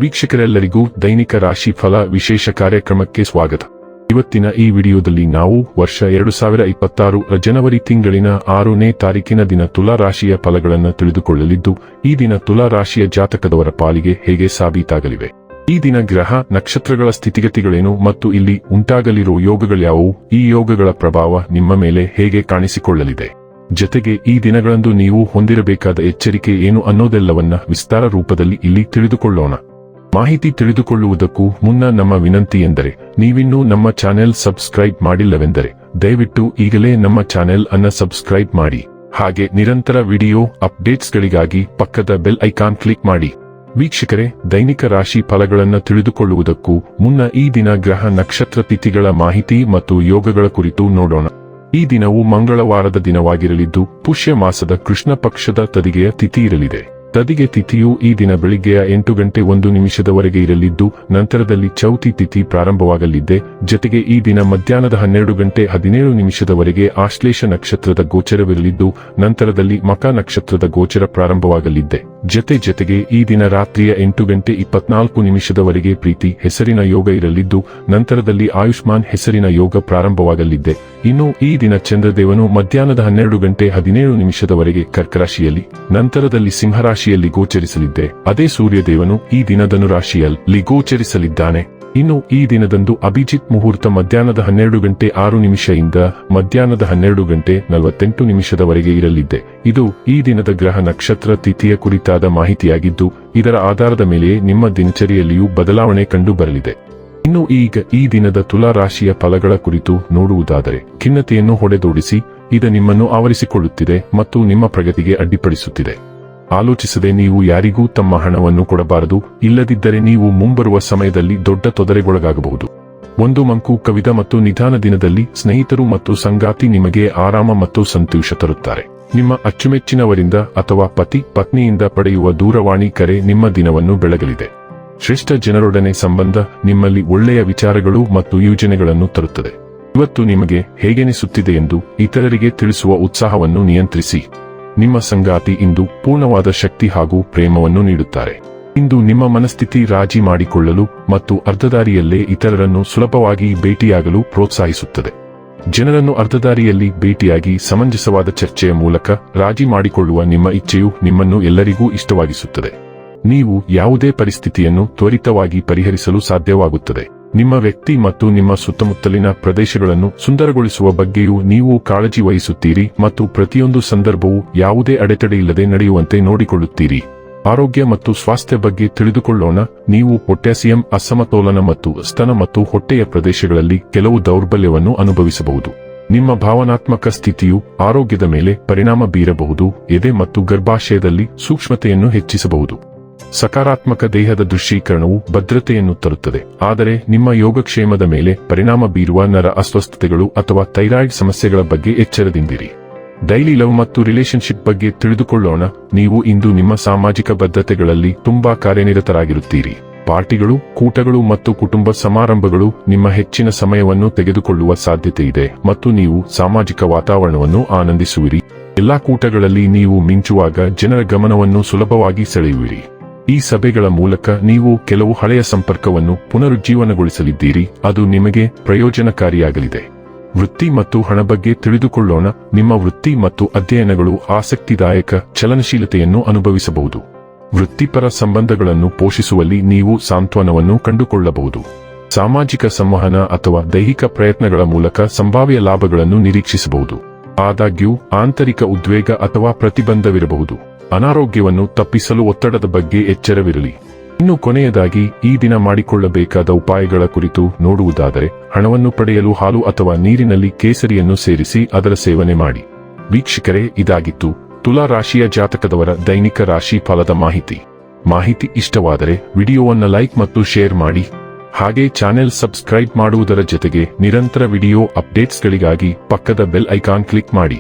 ವೀಕ್ಷಕರೆಲ್ಲರಿಗೂ ದೈನಿಕ ರಾಶಿ ಫಲ ವಿಶೇಷ ಕಾರ್ಯಕ್ರಮಕ್ಕೆ ಸ್ವಾಗತ. ಇವತ್ತಿನ ಈ ವಿಡಿಯೋದಲ್ಲಿ ನಾವು ವರ್ಷ 2026 ಜನವರಿ ತಿಂಗಳಿನ 6ನೇ ತಾರೀಕಿನ ದಿನ ತುಲಾ ರಾಶಿಯ ಫಲಗಳನ್ನು ತಿಳಿದುಕೊಳ್ಳಲಿದ್ದು, ಈ ದಿನ ತುಲಾ ರಾಶಿಯ ಜಾತಕದವರ ಪಾಲಿಗೆ ಹೇಗೆ ಸಾಬೀತಾಗಲಿವೆ, ಈ ದಿನ ಗ್ರಹ ನಕ್ಷತ್ರಗಳ ಸ್ಥಿತಿಗತಿಗಳೇನು ಮತ್ತು ಇಲ್ಲಿ ಉಂಟಾಗಲಿರುವ ಯೋಗಗಳ್ಯಾವುವು, ಈ ಯೋಗಗಳ ಪ್ರಭಾವ ನಿಮ್ಮ ಮೇಲೆ ಹೇಗೆ ಕಾಣಿಸಿಕೊಳ್ಳಲಿದೆ, ಜತೆಗೆ ಈ ದಿನಗಳಂದು ನೀವು ಹೊಂದಿರಬೇಕಾದ ಎಚ್ಚರಿಕೆ ಏನು ಅನ್ನೋದೆಲ್ಲವನ್ನ ವಿಸ್ತಾರ ರೂಪದಲ್ಲಿ ಇಲ್ಲಿ ತಿಳಿದುಕೊಳ್ಳೋಣ. ಮಾಹಿತಿ ತಿಳಿದುಕೊಳ್ಳುವುದಕ್ಕೂ ಮುನ್ನ ನಮ್ಮ ವಿನಂತಿ ಎಂದರೆ, ನೀವಿನ್ನೂ ನಮ್ಮ ಚಾನೆಲ್ ಸಬ್ಸ್ಕ್ರೈಬ್ ಮಾಡಿಲ್ಲವೆಂದರೆ ದಯವಿಟ್ಟು ಈಗಲೇ ನಮ್ಮ ಚಾನೆಲ್ ಅನ್ನು ಸಬ್ಸ್ಕ್ರೈಬ್ ಮಾಡಿ. ಹಾಗೆ ನಿರಂತರ ವಿಡಿಯೋ ಅಪ್ಡೇಟ್ಸ್ಗಳಿಗಾಗಿ ಪಕ್ಕದ ಬೆಲ್ ಐಕಾನ್ ಕ್ಲಿಕ್ ಮಾಡಿ. ವೀಕ್ಷಕರೇ, ದೈನಿಕ ರಾಶಿ ಫಲಗಳನ್ನು ತಿಳಿದುಕೊಳ್ಳುವುದಕ್ಕೂ ಮುನ್ನ ಈ ದಿನ ಗ್ರಹ ನಕ್ಷತ್ರ ತಿಥಿಗಳ ಮಾಹಿತಿ ಮತ್ತು ಯೋಗಗಳ ಕುರಿತು ನೋಡೋಣ. ಈ ದಿನವು ಮಂಗಳವಾರದ ದಿನವಾಗಿರಲಿದ್ದು, ಪುಷ್ಯ ಮಾಸದ ಕೃಷ್ಣ ಪಕ್ಷದ ತದಿಗೆಯ ತಿಥಿ ಇರಲಿದೆ. ತದಿಗೆ ತಿಥಿಯು ಈ ದಿನ ಬೆಳಿಗ್ಗೆಯ 8:01 ಇರಲಿದ್ದು, ನಂತರದಲ್ಲಿ ಚೌತಿ ತಿಥಿ ಪ್ರಾರಂಭವಾಗಲಿದೆ. ಜತೆಗೆ ಈ ದಿನ ಮಧ್ಯಾಹ್ನದ 12:17 ಆಶ್ಲೇಷ ನಕ್ಷತ್ರದ ಗೋಚರವಿರಲಿದ್ದು, ನಂತರದಲ್ಲಿ ಮಕ ನಕ್ಷತ್ರದ ಗೋಚರ ಪ್ರಾರಂಭವಾಗಲಿದೆ. ಜತೆಗೆ ಈ ದಿನ ರಾತ್ರಿಯ 8:24 ಪ್ರೀತಿ ಹೆಸರಿನ ಯೋಗ ಇರಲಿದ್ದು, ನಂತರದಲ್ಲಿ ಆಯುಷ್ಮಾನ್ ಹೆಸರಿನ ಯೋಗ ಪ್ರಾರಂಭವಾಗಲಿದೆ. ಇನ್ನು ಈ ದಿನ ಚಂದ್ರದೇವನು ಮಧ್ಯಾಹ್ನದ 12:17 ಕರ್ಕರಾಶಿಯಲ್ಲಿ, ನಂತರದಲ್ಲಿ ಸಿಂಹರಾಶಿಯಲ್ಲಿ ಗೋಚರಿಸಲಿದ್ದೆ. ಅದೇ ಸೂರ್ಯದೇವನು ಈ ದಿನ ಧನುರಾಶಿಯಲ್ಲಿ ಗೋಚರಿಸಲಿದ್ದಾನೆ. ಇನ್ನು ಈ ದಿನದಂದು ಅಭಿಜಿತ್ ಮುಹೂರ್ತ ಮಧ್ಯಾಹ್ನದ 12:06 ಇಂದ ಮಧ್ಯಾಹ್ನದ 12:48 ಇರಲಿದೆ. ಇದು ಈ ದಿನದ ಗ್ರಹ ನಕ್ಷತ್ರ ತಿಥಿಯ ಕುರಿತಾದ ಮಾಹಿತಿಯಾಗಿದ್ದು, ಇದರ ಆಧಾರದ ಮೇಲೆ ನಿಮ್ಮ ದಿನಚರಿಯಲ್ಲಿಯೂ ಬದಲಾವಣೆ ಕಂಡು ಬರಲಿದೆ. ಇನ್ನು ಈಗ ಈ ದಿನದ ತುಲಾ ರಾಶಿಯ ಫಲಗಳ ಕುರಿತು ನೋಡುವುದಾದರೆ, ಖಿನ್ನತೆಯನ್ನು ಹೊಡೆದೋಡಿಸಿ ಇದು ನಿಮ್ಮನ್ನು ಆವರಿಸಿಕೊಳ್ಳುತ್ತಿದೆ ಮತ್ತು ನಿಮ್ಮ ಪ್ರಗತಿಗೆ ಅಡ್ಡಿಪಡಿಸುತ್ತಿದೆ. ಆಲೋಚಿಸದೆ ನೀವು ಯಾರಿಗೂ ತಮ್ಮ ಹಣವನ್ನು ಕೊಡಬಾರದು, ಇಲ್ಲದಿದ್ದರೆ ನೀವು ಮುಂಬರುವ ಸಮಯದಲ್ಲಿ ದೊಡ್ಡ ತೊಂದರೆಗೊಳಗಾಗಬಹುದು. ಒಂದು ಮಂಕು ಕವಿದ ಮತ್ತು ನಿಧಾನ ದಿನದಲ್ಲಿ ಸ್ನೇಹಿತರು ಮತ್ತು ಸಂಗಾತಿ ನಿಮಗೆ ಆರಾಮ ಮತ್ತು ಸಂತೋಷ ತರುತ್ತಾರೆ. ನಿಮ್ಮ ಅಚ್ಚುಮೆಚ್ಚಿನವರಿಂದ ಅಥವಾ ಪತಿ ಪತ್ನಿಯಿಂದ ಪಡೆಯುವ ದೂರವಾಣಿ ಕರೆ ನಿಮ್ಮ ದಿನವನ್ನು ಬೆಳಗಲಿದೆ. ಶ್ರೇಷ್ಠ ಜನರೊಡನೆ ಸಂಬಂಧ ನಿಮ್ಮಲ್ಲಿ ಒಳ್ಳೆಯ ವಿಚಾರಗಳು ಮತ್ತು ಯೋಜನೆಗಳನ್ನು ತರುತ್ತದೆ. ಇವತ್ತು ನಿಮಗೆ ಹೇಗೆನಿಸುತ್ತಿದೆ ಎಂದು ಇತರರಿಗೆ ತಿಳಿಸುವ ಉತ್ಸಾಹವನ್ನು ನಿಯಂತ್ರಿಸಿ. ನಿಮ್ಮ ಸಂಗಾತಿ ಇಂದು ಪೂರ್ಣವಾದ ಶಕ್ತಿ ಹಾಗೂ ಪ್ರೇಮವನ್ನು ನೀಡುತ್ತಾರೆ. ಇಂದು ನಿಮ್ಮ ಮನಸ್ಥಿತಿ ರಾಜಿ ಮಾಡಿಕೊಳ್ಳಲು ಮತ್ತು ಅರ್ಧದಾರಿಯಲ್ಲೇ ಇತರರನ್ನು ಸುಲಭವಾಗಿ ಭೇಟಿಯಾಗಲು ಪ್ರೋತ್ಸಾಹಿಸುತ್ತದೆ. ಜನರನ್ನು ಅರ್ಧದಾರಿಯಲ್ಲಿ ಭೇಟಿಯಾಗಿ ಸಮಂಜಸವಾದ ಚರ್ಚೆಯ ಮೂಲಕ ರಾಜಿ ಮಾಡಿಕೊಳ್ಳುವ ನಿಮ್ಮ ಇಚ್ಛೆಯು ನಿಮ್ಮನ್ನು ಎಲ್ಲರಿಗೂ ಇಷ್ಟವಾಗಿಸುತ್ತದೆ. ನೀವು ಯಾವುದೇ ಪರಿಸ್ಥಿತಿಯನ್ನು ತ್ವರಿತವಾಗಿ ಪರಿಹರಿಸಲು ಸಾಧ್ಯವಾಗುತ್ತದೆ. ನಿಮ್ಮ ವ್ಯಕ್ತಿ ಮತ್ತು ನಿಮ್ಮ ಸುತ್ತಮುತ್ತಲಿನ ಪ್ರದೇಶಗಳನ್ನು ಸುಂದರಗೊಳಿಸುವ ಬಗ್ಗೆಯೂ ನೀವು ಕಾಳಜಿ ವಹಿಸುತ್ತೀರಿ ಮತ್ತು ಪ್ರತಿಯೊಂದು ಸಂದರ್ಭವೂ ಯಾವುದೇ ಅಡೆತಡೆಯಿಲ್ಲದೆ ನಡೆಯುವಂತೆ ನೋಡಿಕೊಳ್ಳುತ್ತೀರಿ. ಆರೋಗ್ಯ ಮತ್ತು ಸ್ವಾಸ್ಥ್ಯ ಬಗ್ಗೆ ತಿಳಿದುಕೊಳ್ಳೋಣ. ನೀವು ಪೊಟ್ಯಾಸಿಯಂ ಅಸಮತೋಲನ ಮತ್ತು ಸ್ತನ ಮತ್ತು ಹೊಟ್ಟೆಯ ಪ್ರದೇಶಗಳಲ್ಲಿ ಕೆಲವು ದೌರ್ಬಲ್ಯವನ್ನು ಅನುಭವಿಸಬಹುದು. ನಿಮ್ಮ ಭಾವನಾತ್ಮಕ ಸ್ಥಿತಿಯು ಆರೋಗ್ಯದ ಮೇಲೆ ಪರಿಣಾಮ ಬೀರಬಹುದು. ಎದೆ ಮತ್ತು ಗರ್ಭಾಶಯದಲ್ಲಿ ಸೂಕ್ಷ್ಮತೆಯನ್ನು ಹೆಚ್ಚಿಸಬಹುದು. ಸಕಾರಾತ್ಮಕ ದೇಹದ ದೃಶ್ಯೀಕರಣವು ಭದ್ರತೆಯನ್ನು ತರುತ್ತದೆ, ಆದರೆ ನಿಮ್ಮ ಯೋಗಕ್ಷೇಮದ ಮೇಲೆ ಪರಿಣಾಮ ಬೀರುವ ನರ ಅಸ್ವಸ್ಥತೆಗಳು ಅಥವಾ ಥೈರಾಯ್ಡ್ ಸಮಸ್ಯೆಗಳ ಬಗ್ಗೆ ಎಚ್ಚರದಿಂದಿರಿ. ಡೈಲಿ ಲವ್ ಮತ್ತು ರಿಲೇಶನ್ಶಿಪ್ ಬಗ್ಗೆ ತಿಳಿದುಕೊಳ್ಳೋಣ. ನೀವು ಇಂದು ನಿಮ್ಮ ಸಾಮಾಜಿಕ ಬದ್ಧತೆಗಳಲ್ಲಿ ತುಂಬಾ ಕಾರ್ಯನಿರತರಾಗಿರುತ್ತೀರಿ. ಪಾರ್ಟಿಗಳು, ಕೂಟಗಳು ಮತ್ತು ಕುಟುಂಬ ಸಮಾರಂಭಗಳು ನಿಮ್ಮ ಹೆಚ್ಚಿನ ಸಮಯವನ್ನು ತೆಗೆದುಕೊಳ್ಳುವ ಸಾಧ್ಯತೆ ಇದೆ ಮತ್ತು ನೀವು ಸಾಮಾಜಿಕ ವಾತಾವರಣವನ್ನು ಆನಂದಿಸುವಿರಿ. ಎಲ್ಲಾ ಕೂಟಗಳಲ್ಲಿ ನೀವು ಮಿಂಚುವಾಗ ಜನರ ಗಮನವನ್ನು ಸುಲಭವಾಗಿ ಸೆಳೆಯುವಿರಿ. ಈ ಸಭೆಗಳ ಮೂಲಕ ನೀವು ಕೆಲವು ಹಳೆಯ ಸಂಪರ್ಕವನ್ನು ಪುನರುಜ್ಜೀವನಗೊಳಿಸಲಿದ್ದೀರಿ. ಅದು ನಿಮಗೆ ಪ್ರಯೋಜನಕಾರಿಯಾಗಲಿದೆ. ವೃತ್ತಿ ಮತ್ತು ಹಣ ಬಗ್ಗೆ ತಿಳಿದುಕೊಳ್ಳೋಣ. ನಿಮ್ಮ ವೃತ್ತಿ ಮತ್ತು ಅಧ್ಯಯನಗಳು ಆಸಕ್ತಿದಾಯಕ ಚಲನಶೀಲತೆಯನ್ನು ಅನುಭವಿಸಬಹುದು. ವೃತ್ತಿಪರ ಸಂಬಂಧಗಳನ್ನು ಪೋಷಿಸುವಲ್ಲಿ ನೀವು ಸಾಂತ್ವನವನ್ನು ಕಂಡುಕೊಳ್ಳಬಹುದು. ಸಾಮಾಜಿಕ ಸಂವಹನ ಅಥವಾ ದೈಹಿಕ ಪ್ರಯತ್ನಗಳ ಮೂಲಕ ಸಂಭಾವ್ಯ ಲಾಭಗಳನ್ನು ನಿರೀಕ್ಷಿಸಬಹುದು. ಆದಾಗ್ಯೂ ಆಂತರಿಕ ಉದ್ವೇಗ ಅಥವಾ ಪ್ರತಿಬಂಧವಿರಬಹುದು. ಅನಾರೋಗ್ಯವನ್ನು ತಪ್ಪಿಸಲು ಒತ್ತಡದ ಬಗ್ಗೆ ಎಚ್ಚರವಿರಲಿ. ಇನ್ನು ಕೊನೆಯದಾಗಿ ಈ ದಿನ ಮಾಡಿಕೊಳ್ಳಬೇಕಾದ ಉಪಾಯಗಳ ಕುರಿತು ನೋಡುವುದಾದರೆ, ಹಣವನ್ನು ಪಡೆಯಲು ಹಾಲು ಅಥವಾ ನೀರಿನಲ್ಲಿ ಕೇಸರಿಯನ್ನು ಸೇರಿಸಿ ಅದರ ಸೇವನೆ ಮಾಡಿ. ವೀಕ್ಷಕರೇ, ಇದಾಗಿತ್ತು ತುಲಾ ರಾಶಿಯ ಜಾತಕದವರ ದೈನಿಕ ರಾಶಿ ಫಲದ ಮಾಹಿತಿ ಇಷ್ಟವಾದರೆ ವಿಡಿಯೋವನ್ನು ಲೈಕ್ ಮತ್ತು ಶೇರ್ ಮಾಡಿ. ಹಾಗೆ ಚಾನೆಲ್ ಸಬ್ಸ್ಕ್ರೈಬ್ ಮಾಡುವುದರ ಜೊತೆಗೆ ನಿರಂತರ ವಿಡಿಯೋ ಅಪ್ಡೇಟ್ಸ್ಗಳಿಗಾಗಿ ಪಕ್ಕದ ಬೆಲ್ ಐಕಾನ್ ಕ್ಲಿಕ್ ಮಾಡಿ.